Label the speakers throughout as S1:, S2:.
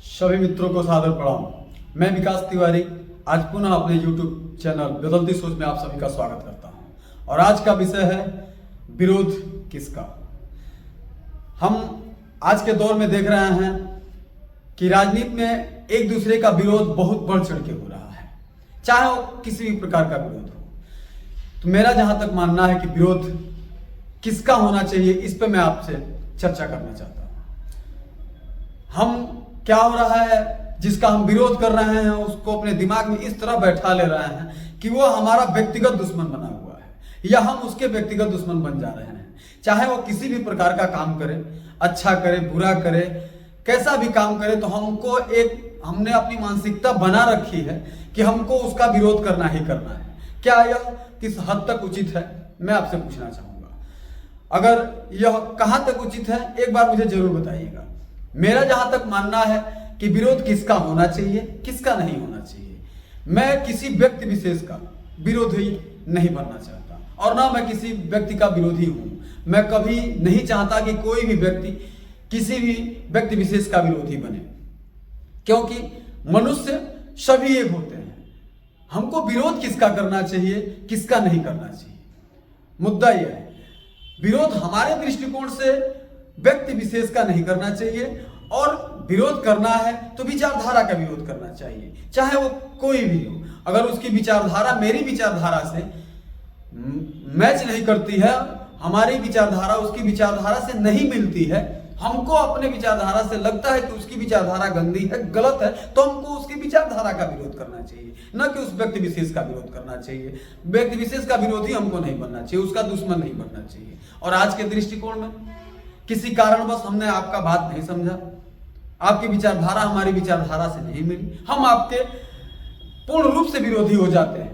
S1: सभी मित्रों को सादर प्रणाम। मैं विकास तिवारी आज पुनः अपने YouTube चैनल बदलती सोच में आप सभी का स्वागत करता हूं। और आज का विषय है विरोध किसका। हम आज के दौर में देख रहे हैं कि राजनीति में एक दूसरे का विरोध बहुत बढ़ चढ़ के हो रहा है, चाहे वो किसी भी प्रकार का विरोध हो। तो मेरा जहां तक मानना है कि विरोध किसका होना चाहिए, इस पर मैं आपसे चर्चा करना चाहता हूं। हम क्या हो रहा है, जिसका हम विरोध कर रहे हैं उसको अपने दिमाग में इस तरह बैठा ले रहे हैं कि वो हमारा व्यक्तिगत दुश्मन बना हुआ है या हम उसके व्यक्तिगत दुश्मन बन जा रहे हैं। चाहे वो किसी भी प्रकार का काम करे, अच्छा करे, बुरा करे, कैसा भी काम करे, तो हमने अपनी मानसिकता बना रखी है कि हमको उसका विरोध करना ही करना है। क्या यह किस हद तक उचित है, मैं आपसे पूछना चाहूंगा। अगर यह कहां तक उचित है, एक बार मुझे जरूर बताइएगा। मेरा जहां तक मानना है कि विरोध किसका होना चाहिए, किसका नहीं होना चाहिए। मैं किसी व्यक्ति विशेष का विरोधी नहीं बनना चाहता और ना मैं किसी व्यक्ति का विरोधी हूं। मैं कभी नहीं चाहता कि कोई भी व्यक्ति किसी भी व्यक्ति विशेष का विरोधी बने, क्योंकि मनुष्य सभी एक होते हैं। हमको विरोध किसका करना चाहिए, किसका नहीं करना चाहिए, मुद्दा यह है। विरोध हमारे दृष्टिकोण से व्यक्ति विशेष का नहीं करना चाहिए, और विरोध करना है तो विचारधारा का विरोध करना चाहिए, चाहे वो कोई भी हो। अगर उसकी विचारधारा मेरी विचारधारा से मैच नहीं करती है, हमारी विचारधारा उसकी विचारधारा से नहीं मिलती है, हमको अपने विचारधारा से लगता है कि उसकी विचारधारा गंदी है, गलत है, तो हमको उसकी विचारधारा का विरोध करना चाहिए, न कि उस व्यक्ति विशेष का विरोध करना चाहिए। व्यक्ति विशेष का विरोधी हमको नहीं बनना चाहिए, उसका दुश्मन नहीं बनना चाहिए। और आज के दृष्टिकोण में किसी कारणवश हमने आपका बात नहीं समझा, आपकी विचारधारा हमारी विचारधारा से नहीं मिली, हम आपके पूर्ण रूप से विरोधी हो जाते हैं।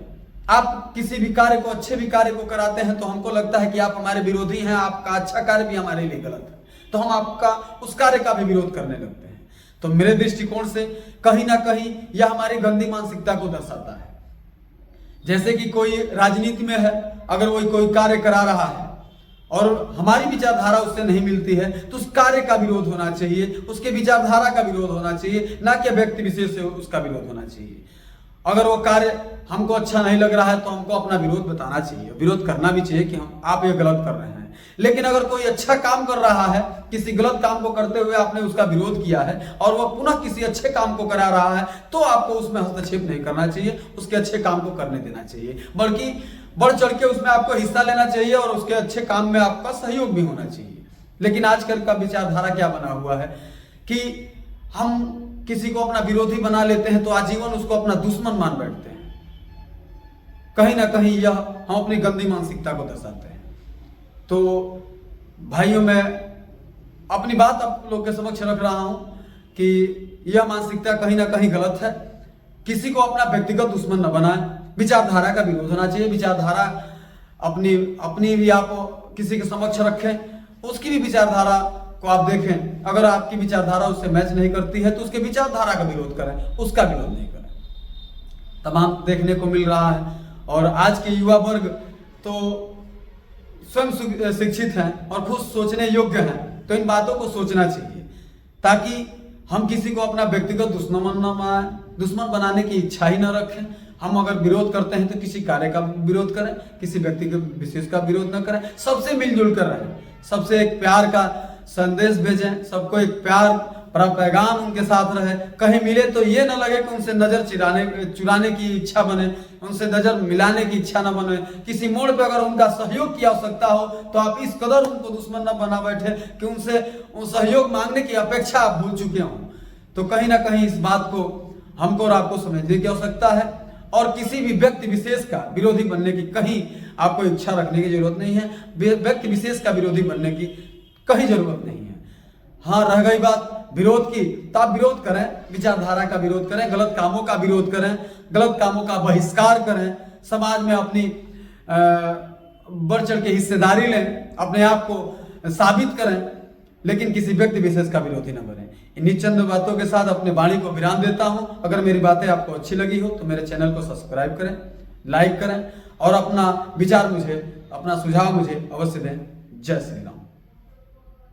S1: आप किसी भी कार्य को, अच्छे भी कार्य को कराते हैं तो हमको लगता है कि आप हमारे विरोधी हैं, आपका अच्छा कार्य भी हमारे लिए गलत है, तो हम आपका उस कार्य का भी विरोध करने लगते हैं। तो मेरे दृष्टिकोण से कहीं ना कहीं यह हमारी गंदी मानसिकता को दर्शाता है। जैसे कि कोई राजनीति में है, अगर वो कोई कार्य करा रहा है और हमारी विचारधारा उससे नहीं मिलती है, तो उस कार्य का विरोध होना चाहिए, उसके विचारधारा का विरोध होना चाहिए, ना कि व्यक्ति विशेष से उसका विरोध होना चाहिए। अगर वो कार्य हमको अच्छा नहीं लग रहा है तो हमको अपना विरोध बताना चाहिए, विरोध करना भी चाहिए कि आप ये गलत कर रहे हैं। लेकिन अगर कोई अच्छा काम कर रहा है, किसी गलत काम को करते हुए आपने उसका विरोध किया है और वह पुनः किसी अच्छे काम को करा रहा है, तो आपको उसमें हस्तक्षेप नहीं करना चाहिए, उसके अच्छे काम को करने देना चाहिए, बल्कि बढ़ चढ़ के उसमें आपको हिस्सा लेना चाहिए और उसके अच्छे काम में आपका सहयोग भी होना चाहिए। लेकिन आजकल का विचारधारा क्या बना हुआ है कि हम किसी को अपना विरोधी बना लेते हैं तो आजीवन उसको अपना दुश्मन मान बैठते हैं। कहीं ना कहीं यह हम अपनी गंदी मानसिकता को दर्शाते हैं। तो भाइयों, मैं अपनी बात आप लोग के समक्ष रख रहा हूं कि यह मानसिकता कहीं ना कहीं गलत है। किसी को अपना व्यक्तिगत दुश्मन न बनाए, विचारधारा का विरोध होना चाहिए। विचारधारा अपनी भी आप किसी के समक्ष रखें, उसकी भी विचारधारा को आप देखें। अगर आपकी विचारधारा उससे मैच नहीं करती है तो उसके विचारधारा का विरोध करें, उसका विरोध नहीं करें। तमाम देखने को मिल रहा है। और आज के युवा वर्ग तो स्वयं शिक्षित हैं और खुद सोचने योग्य हैं, तो इन बातों को सोचना चाहिए ताकि हम किसी को अपना व्यक्तिगत दुश्मन बनाने की इच्छा ही न रखें। हम अगर विरोध करते हैं तो किसी कार्य का विरोध करें, किसी व्यक्ति के विशेष का विरोध न करें, सबसे मिलजुल कर रहें, सबसे एक प्यार का संदेश भेजें, सबको एक प्यार भरा पैगाम उनके साथ रहे। कहीं मिले तो ये न लगे कि उनसे नजर चुराने की इच्छा बने, उनसे नजर मिलाने की इच्छा न बने। किसी मोड़ पर अगर उनका सहयोग की आवश्यकता हो तो आप इस कदर उनको दुश्मन न बना बैठे कि उनसे सहयोग मांगने की अपेक्षा आप भूल चुके हों। तो कहीं ना कहीं इस बात को हमको और आपको समझने की आवश्यकता है, और किसी भी व्यक्ति विशेष का विरोधी बनने की कहीं आपको इच्छा रखने की जरूरत नहीं है। व्यक्ति विशेष का विरोधी बनने की कहीं जरूरत नहीं है। हाँ, रह गई बात विरोध की, तो आप विरोध करें, विचारधारा का विरोध करें, गलत कामों का विरोध करें, गलत कामों का बहिष्कार करें, समाज में अपनी बढ़ चढ़ के हिस्सेदारी लें, अपने आप को साबित करें, लेकिन किसी व्यक्ति विशेष का विरोधी न बने। इन्हीं चंद बातों के साथ अपने वाणी को विराम देता हूं। अगर मेरी बातें आपको अच्छी लगी हो तो मेरे चैनल को सब्सक्राइब करें, लाइक करें और अपना विचार मुझे, अपना सुझाव मुझे अवश्य दें। जय श्री राम।